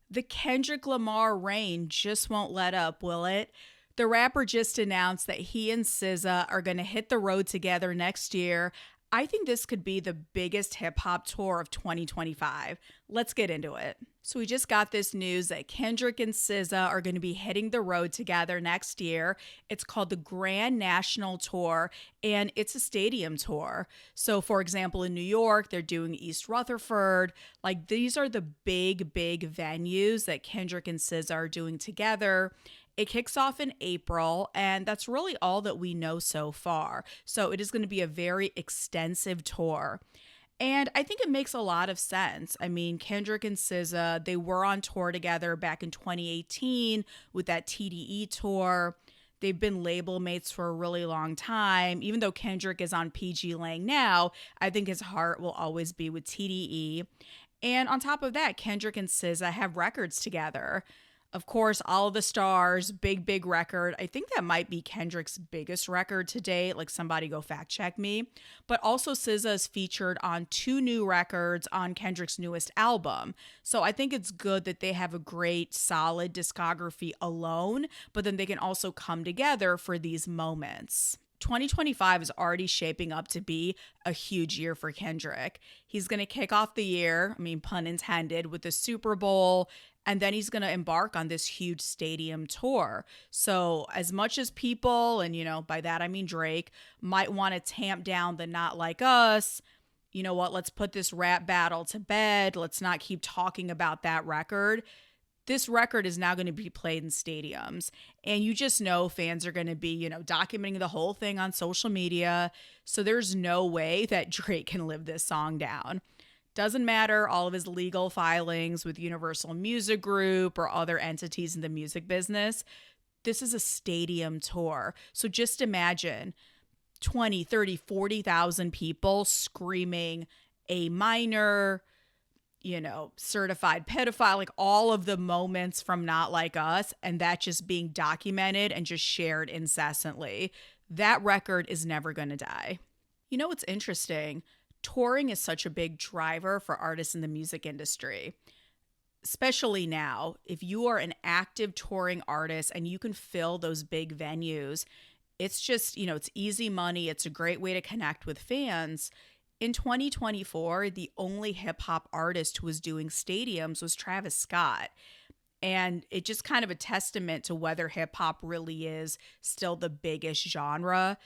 The Kendrick Lamar reign just won't let up, will it? The rapper just announced that he and SZA are going to hit the road together next year. I think this could be the biggest hip hop tour of 2025. Let's get into it. So, we just got this news that Kendrick and SZA are going to be hitting the road together next year. It's called the Grand National Tour, and it's a stadium tour. So, for example, in New York, they're doing East Rutherford. Like, these are the big venues that Kendrick and SZA are doing together. It kicks off in April, and that's really all that we know so far. So it is going to be a very extensive tour. And I think it makes a lot of sense. I mean, Kendrick and SZA, they were on tour together back in 2018 with that TDE tour. They've been label mates for a really long time. Even though Kendrick is on PG Lang now, I think his heart will always be with TDE. And on top of that, Kendrick and SZA have records together. Of course, All of the Stars, big record. I think that might be Kendrick's biggest record to date. Like, somebody go fact check me. But also, SZA is featured on two new records on Kendrick's newest album. So I think it's good that they have a great, solid discography alone, but then they can also come together for these moments. 2025 is already shaping up to be a huge year for Kendrick. He's going to kick off the year, I mean, pun intended, with the Super Bowl, and then he's going to embark on this huge stadium tour. So, as much as people, and by that I mean Drake, might want to tamp down the Not Like Us, you know what, let's put this rap battle to bed. Let's not keep talking about that record. This record is now going to be played in stadiums. And you just know fans are going to be, documenting the whole thing on social media. So there's no way that Drake can live this song down. Doesn't matter all of his legal filings with Universal Music Group or other entities in the music business. This is a stadium tour. So just imagine 20, 30, 40,000 people screaming A minor, certified pedophile, like all of the moments from Not Like Us, and that just being documented and just shared incessantly. That record is never going to die. You know what's interesting? Touring is such a big driver for artists in the music industry, especially now. If you are an active touring artist and you can fill those big venues, it's just, it's easy money. It's a great way to connect with fans. In 2024, the only hip hop artist who was doing stadiums was Travis Scott. And it's just kind of a testament to whether hip hop really is still the biggest genre.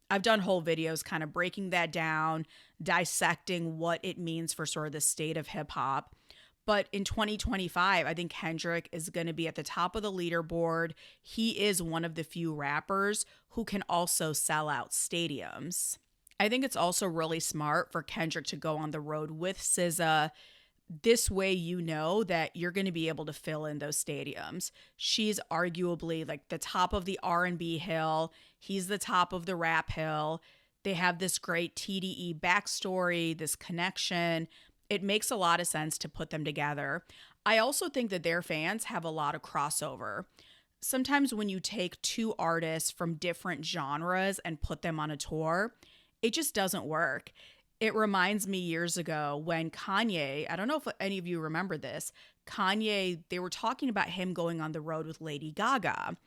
I've done whole videos kind of breaking that down, dissecting what it means for sort of the state of hip hop. But in 2025, I think Kendrick is going to be at the top of the leaderboard. He is one of the few rappers who can also sell out stadiums. I think it's also really smart for Kendrick to go on the road with SZA. This way, that you're going to be able to fill in those stadiums. She's arguably like the top of the R&B hill. He's the top of the rap hill. They have this great TDE backstory, this connection. It makes a lot of sense to put them together. I also think that their fans have a lot of crossover. Sometimes when you take two artists from different genres and put them on a tour, it just doesn't work. It reminds me years ago when Kanye, I don't know if any of you remember this, Kanye, they were talking about him going on the road with Lady Gaga.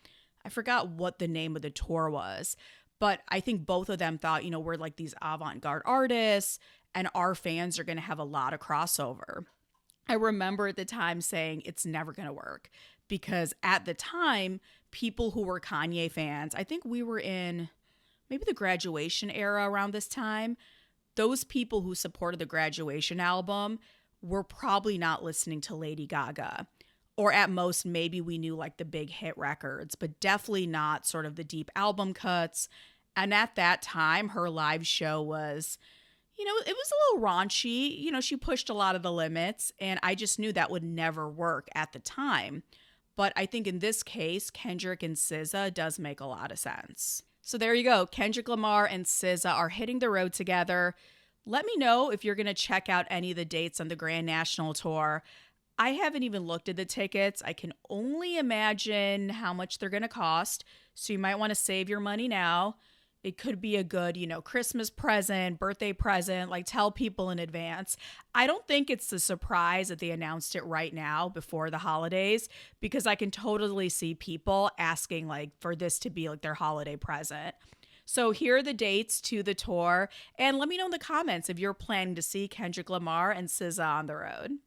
I forgot what the name of the tour was, but I think both of them thought, we're like these avant-garde artists and our fans are going to have a lot of crossover. I remember at the time saying it's never going to work because at the time, people who were Kanye fans, I think we were in maybe the Graduation era around this time, those people who supported the Graduation album were probably not listening to Lady Gaga. Or at most, maybe we knew like the big hit records, but definitely not sort of the deep album cuts. And at that time, her live show was, it was a little raunchy. She pushed a lot of the limits, and I just knew that would never work at the time. But I think in this case, Kendrick and SZA does make a lot of sense. So there you go. Kendrick Lamar and SZA are hitting the road together. Let me know if you're going to check out any of the dates on the Grand National Tour. I haven't even looked at the tickets. I can only imagine how much they're going to cost. So you might want to save your money now. It could be a good, Christmas present, birthday present, like tell people in advance. I don't think it's a surprise that they announced it right now before the holidays because I can totally see people asking like for this to be like their holiday present. So here are the dates to the tour, and let me know in the comments if you're planning to see Kendrick Lamar and SZA on the road.